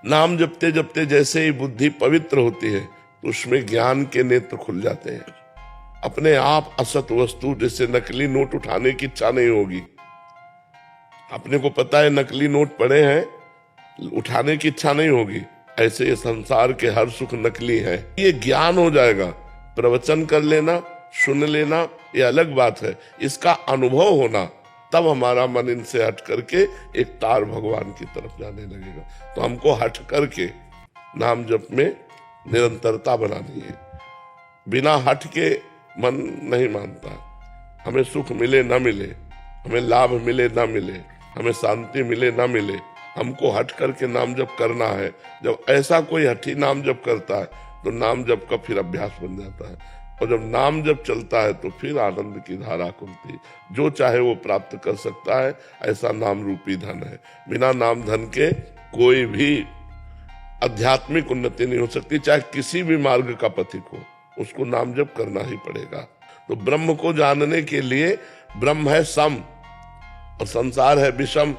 नाम जपते जपते जैसे ही बुद्धि पवित्र होती है तो उसमें ज्ञान के नेत्र खुल जाते हैं। अपने आप असत वस्तु, जैसे नकली नोट उठाने की इच्छा नहीं होगी। अपने को पता है नकली नोट पड़े हैं, उठाने की इच्छा नहीं होगी। ऐसे ये संसार के हर सुख नकली है। ये ज्ञान हो जाएगा। प्रवचन कर लेना, सुन लेना, ये अलग बात है। इसका अनुभव होना, तब हमारा मन इनसे हट करके एक तार भगवान की तरफ जाने लगेगा। तो हमको हट करके नाम जप में निरंतरता बनानी है। बिना हट के मन नहीं मानता। हमें सुख मिले ना मिले, हमें लाभ मिले ना मिले, हमें शांति मिले ना मिले, हमको हट करके नाम जप करना है। जब ऐसा कोई हठी नाम जप करता है तो नाम जप का फिर अभ्यास बन जाता है। और जब नाम जप चलता है तो फिर आनंद की धारा खुलती, जो चाहे वो प्राप्त कर सकता है। ऐसा नाम रूपी धन है। बिना नाम धन के कोई भी आध्यात्मिक उन्नति नहीं हो सकती। चाहे किसी भी मार्ग का पथिक हो, उसको नाम जप करना ही पड़ेगा। तो ब्रह्म को जानने के लिए ब्रह्म है सम और संसार है विषम।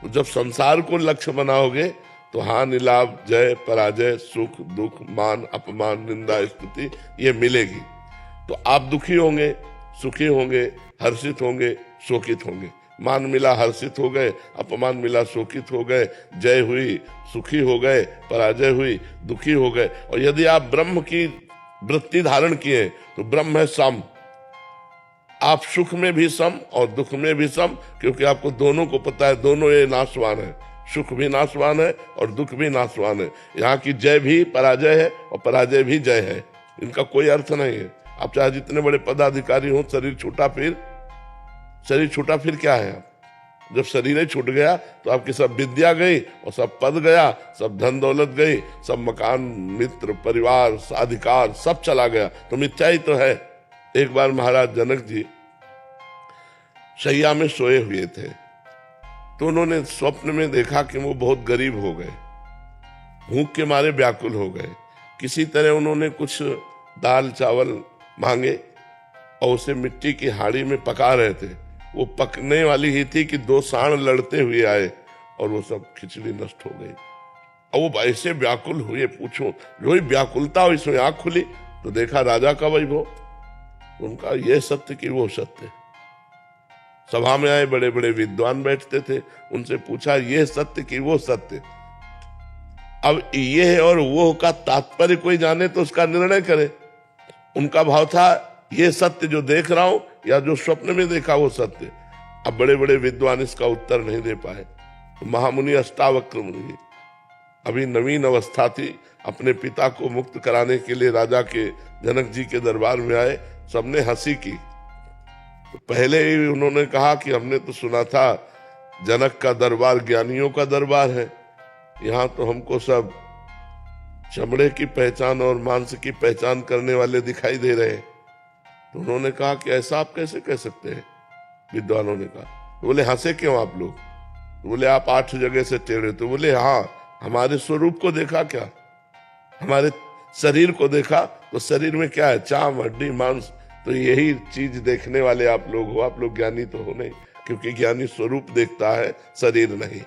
तो जब संसार को लक्ष्य बनाओगे तो हानि लाभ, जय पराजय, सुख दुख, मान अपमान, निंदा स्तुति ये मिलेगी। तो आप दुखी होंगे, सुखी होंगे, हर्षित होंगे, शोकित होंगे। मान मिला हर्षित हो गए, अपमान मिला शोकित हो गए, जय हुई सुखी हो गए, पराजय हुई दुखी हो गए। और यदि आप ब्रह्म की वृत्ति धारण किए तो ब्रह्म है सम। आप सुख में भी सम और दुख में भी सम, क्योंकि आपको दोनों को पता है दोनों ये नाशवान है। सुख भी नाशवान है और दुख भी नाशवान है। यहाँ की जय भी पराजय है और पराजय भी जय है। इनका कोई अर्थ नहीं है। आप चाहे जितने बड़े पदाधिकारी हो, शरीर छूटा फिर क्या है? जब शरीर ही छूट गया तो आपकी सब विद्या गई और सब पद गया, सब धन दौलत गई, सब मकान, मित्र, परिवार, अधिकार सब चला गया। तो मिथ्या ही तो है। एक बार महाराज जनक जी शैया में सोए हुए थे तो उन्होंने स्वप्न में देखा कि वो बहुत गरीब हो गए, भूख के मारे व्याकुल हो गए। किसी तरह उन्होंने कुछ दाल चावल मांगे और उसे मिट्टी की हाड़ी में पका रहे थे। वो पकने वाली ही थी कि दो सांड लड़ते हुए आए और वो सब खिचड़ी नष्ट हो गई। और वो ऐसे व्याकुल हुए, पूछो जो ही व्याकुलता हुई इसमें आंख खुली तो देखा राजा का वैभव। उनका ये सत्य कि वो सत्य। सभा में आए बड़े बड़े विद्वान बैठते थे, उनसे पूछा ये सत्य कि वो सत्य। अब ये और वो का तात्पर्य कोई जाने तो उसका निर्णय करे। उनका भाव था ये सत्य जो देख रहा हूं या जो स्वप्न में देखा वो सत्य। अब बड़े बड़े विद्वान इसका उत्तर नहीं दे पाए। तो महामुनि अष्टावक्र मुनि, अभी नवीन अवस्था थी, अपने पिता को मुक्त कराने के लिए राजा के जनक जी के दरबार में आए। सबने हंसी की। तो पहले ही उन्होंने कहा कि हमने तो सुना था जनक का दरबार ज्ञानियों का दरबार है, यहाँ तो हमको सब चमड़े की पहचान और मांस की पहचान करने वाले दिखाई दे रहे हैं। तो उन्होंने कहा कि ऐसा आप कैसे कह सकते हैं? विद्वानों ने कहा। तो बोले हंसे क्यों आप लोग? तो बोले आप 8 जगह से टेढ़े। तो बोले हाँ, हमारे स्वरूप को देखा क्या? हमारे शरीर को देखा तो शरीर में क्या है? चाम, हड्डी, मांस। तो यही चीज देखने वाले आप लोग हो। आप लोग ज्ञानी तो हो नहीं, क्योंकि ज्ञानी स्वरूप देखता है, शरीर नहीं।